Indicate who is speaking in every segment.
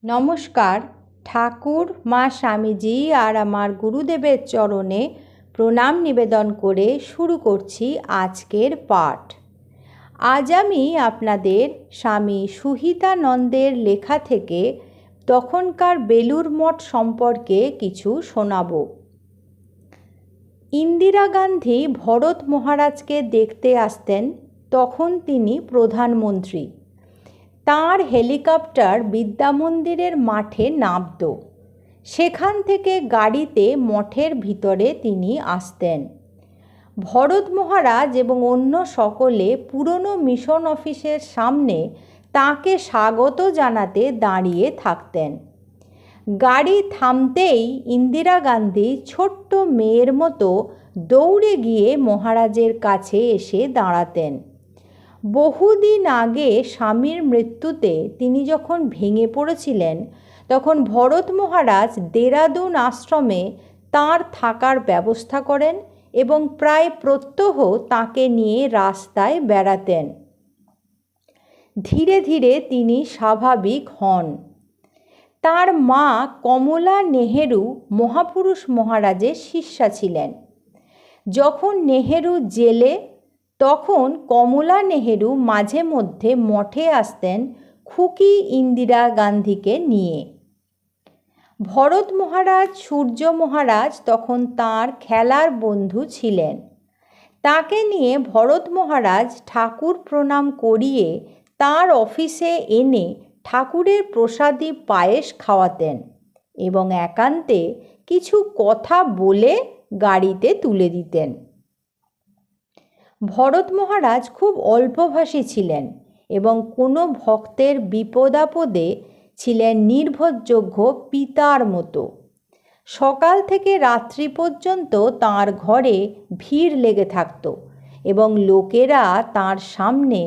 Speaker 1: নমস্কার। ঠাকুর মা স্বামীজি আর আমার গুরুদেবের চরণে প্রণাম নিবেদন করে শুরু করছি আজকের পাঠ। আজ আমি আপনাদের স্বামী সুহিতানন্দের লেখা থেকে তখনকার বেলুড় মঠ সম্পর্কে কিছু শোনাব। ইন্দিরা গান্ধী ভরত মহারাজকে দেখতে আসতেন, তখন তিনি প্রধানমন্ত্রী। তাঁর হেলিকপ্টার বিদ্যামন্দিরের মাঠে নামত। সেখান থেকে গাড়িতে মঠের ভিতরে তিনি আসতেন। ভরত মহারাজ এবং অন্য সকলে পুরনো মিশন অফিসের সামনে তাঁকে স্বাগত জানাতে দাঁড়িয়ে থাকতেন। গাড়ি থামতেই ইন্দিরা গান্ধী ছোট্ট মেয়ের মতো দৌড়ে গিয়ে মহারাজের কাছে এসে দাঁড়াতেন। বহুদিন আগে স্বামীর মৃত্যুতে তিনি যখন ভেঙে পড়েছিলেন, তখন ভরত মহারাজ দেরাদুন আশ্রমে তাঁর থাকার ব্যবস্থা করেন এবং প্রায় প্রত্যহ তাঁকে নিয়ে রাস্তায় বেড়াতেন। ধীরে ধীরে তিনি স্বাভাবিক হন। তার মা কমলা নেহেরু মহাপুরুষ মহারাজের শিষ্যা ছিলেন। যখন নেহেরু জেলে, তখন কমলা নেহেরু মাঝে মধ্যে মঠে আসতেন খুকি ইন্দিরা গান্ধীকে নিয়ে। ভরত মহারাজ, সূর্য মহারাজ তখন তাঁর খেলার বন্ধু ছিলেন। তাকে নিয়ে ভরত মহারাজ ঠাকুর প্রণাম করিয়ে তাঁর অফিসে এনে ঠাকুরের প্রসাদী পায়েস খাওয়াতেন এবং একান্তে কিছু কথা বলে গাড়িতে তুলে দিতেন। ভরত মহারাজ খুব অল্পভাষী ছিলেন এবং কোনো ভক্তের বিপদাপদে ছিলেন নির্ভরযোগ্য পিতার মতো। সকাল থেকে রাত্রি পর্যন্ত তাঁর ঘরে ভিড় লেগে থাকত এবং লোকেরা তাঁর সামনে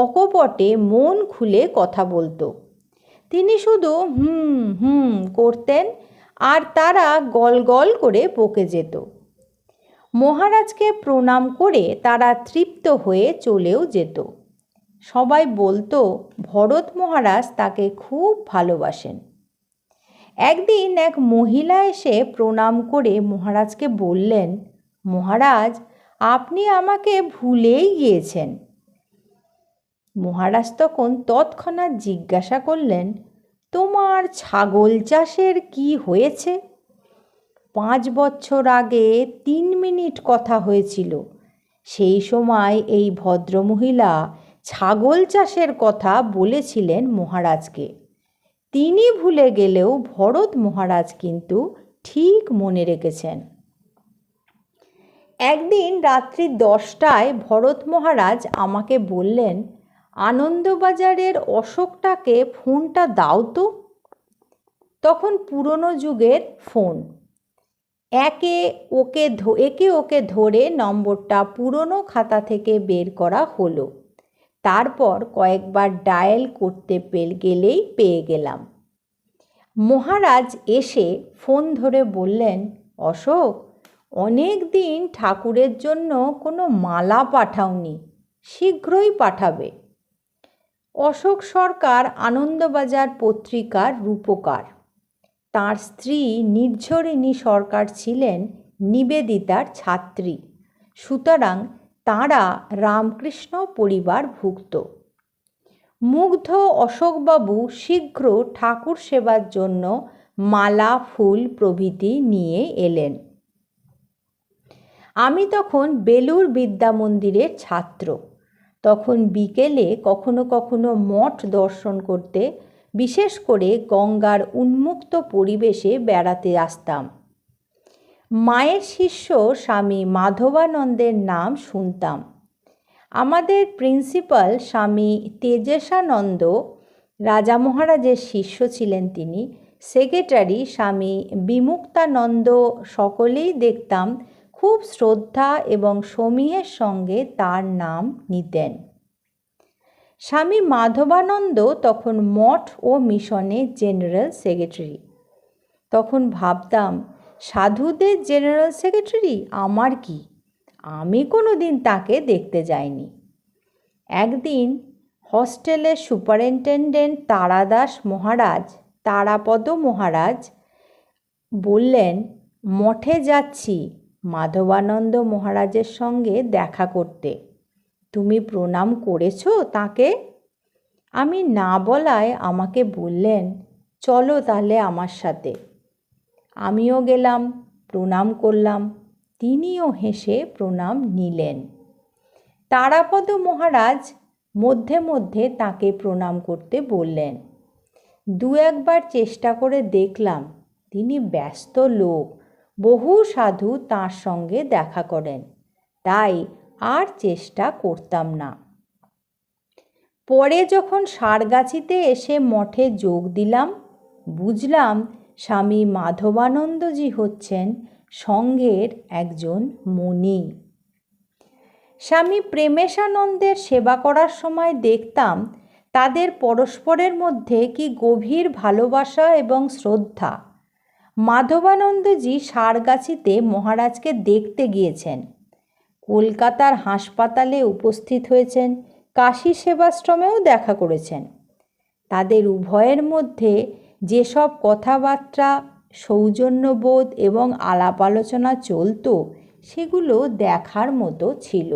Speaker 1: অকপটে মন খুলে কথা বলতো। তিনি শুধু হুম হুম করতেন আর তারা গল গল করে বকে যেত। মহারাজকে প্রণাম করে তারা তৃপ্ত হয়ে চলেও যেত। সবাই বলতো ভরত মহারাজ তাকে খুব ভালোবাসেন। একদিন এক মহিলা এসে প্রণাম করে মহারাজকে বললেন, মহারাজ, আপনি আমাকে ভুলেই গিয়েছেন। মহারাজ তখন তৎক্ষণাৎ জিজ্ঞাসা করলেন, তোমার ছাগল চাষের কি হয়েছে? 5 বছর আগে 3 মিনিট কথা হয়েছিল। সেই সময় এই ভদ্রমহিলা ছাগল চাষের কথা বলেছিলেন মহারাজকে। তিনি ভুলে গেলেও ভরত মহারাজ কিন্তু ঠিক মনে রেখেছেন। একদিন রাত্রি 10টায় ভরত মহারাজ আমাকে বললেন, আনন্দবাজারের অশোকটাকে ফোনটা দাও তো। তখন পুরনো যুগের ফোন। একে ওকে ধরে নম্বরটা পুরনো খাতা থেকে বের করা হলো। তারপর কয়েকবার ডায়াল করতে গেলেই পেয়ে গেলাম। মহারাজ এসে ফোন ধরে বললেন, অশোক, অনেক দিন ঠাকুরের জন্য কোনো মালা পাঠাওনি, শীঘ্রই পাঠাবে। অশোক সরকার আনন্দবাজার পত্রিকার রূপকার। তাঁর স্ত্রী নির্ঝরিণী সরকার ছিলেন নিবেদিতার ছাত্রী, সুতরাং তাঁরা রামকৃষ্ণ পরিবারভুক্ত। মুগ্ধ অশোকবাবু শীঘ্র ঠাকুর সেবার জন্য মালা, ফুল প্রভৃতি নিয়ে এলেন। আমি তখন বেলুড় বিদ্যামন্দিরের ছাত্র। তখন বিকেলে কখনো কখনো মঠ দর্শন করতে, বিশেষ করে গঙ্গার উন্মুক্ত পরিবেশে বেড়াতে আসতাম। মায়ের শিষ্য স্বামী মাধবানন্দের নাম শুনতাম। আমাদের প্রিন্সিপাল স্বামী তেজেশানন্দ রাজা মহারাজের শিষ্য ছিলেন তিনি। সেক্রেটারি স্বামী বিমুক্তানন্দ সকলেই দেখতাম খুব শ্রদ্ধা এবং সমীহের সঙ্গে তার নাম নিতেন। স্বামী মাধবানন্দ তখন মঠ ও মিশনে জেনারেল সেক্রেটারি। তখন ভাবতাম, সাধুদের জেনারেল সেক্রেটারি আমার কি? আমি কোনো দিন তাকে দেখতে যাইনি। একদিন হস্টেলের সুপারিনটেনডেন্ট তারাদাস মহারাজ তারাপদ মহারাজ বললেন, মঠে যাচ্ছি মাধবানন্দ মহারাজের সঙ্গে দেখা করতে। তুমি প্রণাম করেছো তাকে? আমি না বলায় আমাকে বললেন, চলো তাহলে আমার সাথে। আমিও গেলাম, প্রণাম করলাম। তিনিও হেসে প্রণাম নিলেন। তারাপদ মহারাজ মধ্যে মধ্যে তাকে প্রণাম করতে বললেন। দু একবার চেষ্টা করে দেখলাম, তিনি ব্যস্ত লোক, বহু সাধু তাঁর সঙ্গে দেখা করেন, তাই আর চেষ্টা করতাম না। পরে যখন সারগাছিতে এসে মঠে যোগ দিলাম, বুঝলাম স্বামী মাধবানন্দজি হচ্ছেন সঙ্ঘের একজন মুনি। স্বামী প্রেমেশানন্দের সেবা করার সময় দেখতাম তাদের পরস্পরের মধ্যে কি গভীর ভালোবাসা এবং শ্রদ্ধা। মাধবানন্দজি সারগাছিতে মহারাজকে দেখতে গিয়েছেন, কলকাতার হাসপাতালে উপস্থিত হয়েছেন, কাশী সেবাশ্রমেও দেখা করেছেন। তাদের উভয়ের মধ্যে যেসব কথাবার্তা, সৌজন্যবোধ এবং আলাপ আলোচনা চলত, সেগুলো দেখার মতো ছিল।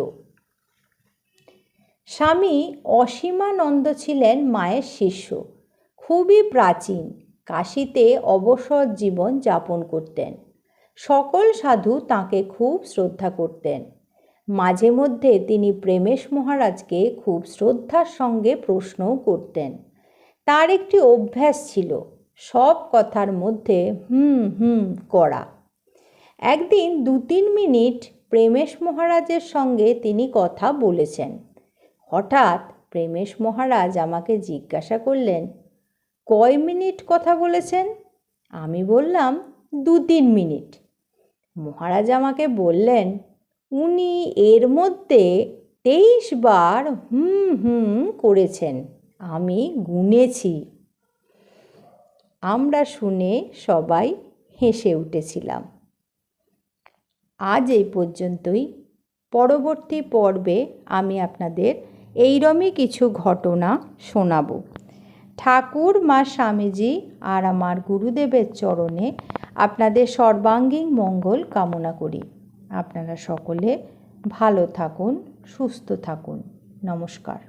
Speaker 1: স্বামী অসীমানন্দ ছিলেন মায়ের শিষ্য, খুবই প্রাচীন, কাশীতে অবসর জীবন যাপন করতেন। সকল সাধু তাঁকে খুব শ্রদ্ধা করতেন। মাঝে মধ্যে তিনি প্রেমেশ মহারাজকে খুব শ্রদ্ধার সঙ্গে প্রশ্নও করতেন। তার একটি অভ্যাস ছিল, সব কথার মধ্যে হুম হুম করা। একদিন 2-3 মিনিট প্রেমেশ মহারাজের সঙ্গে তিনি কথা বলেছেন। হঠাৎ প্রেমেশ মহারাজ আমাকে জিজ্ঞাসা করলেন, কয় মিনিট কথা বলেছেন? আমি বললাম, 2-3 মিনিট। মহারাজ আমাকে বললেন, উনি এর মধ্যে 23 বার হুম হুম করেছেন, আমি গুনেছি। আমরা শুনে সবাই হেসে উঠেছিলাম। আজ এই পর্যন্তই। পরবর্তী পর্বে আমি আপনাদের এইরমই কিছু ঘটনা শোনাব। ঠাকুর, মা স্বামীজি আর আমার গুরুদেবের চরণে আপনাদের সর্বাঙ্গীন মঙ্গল কামনা করি। আপনারা সকলে ভালো থাকুন, সুস্থ থাকুন। নমস্কার।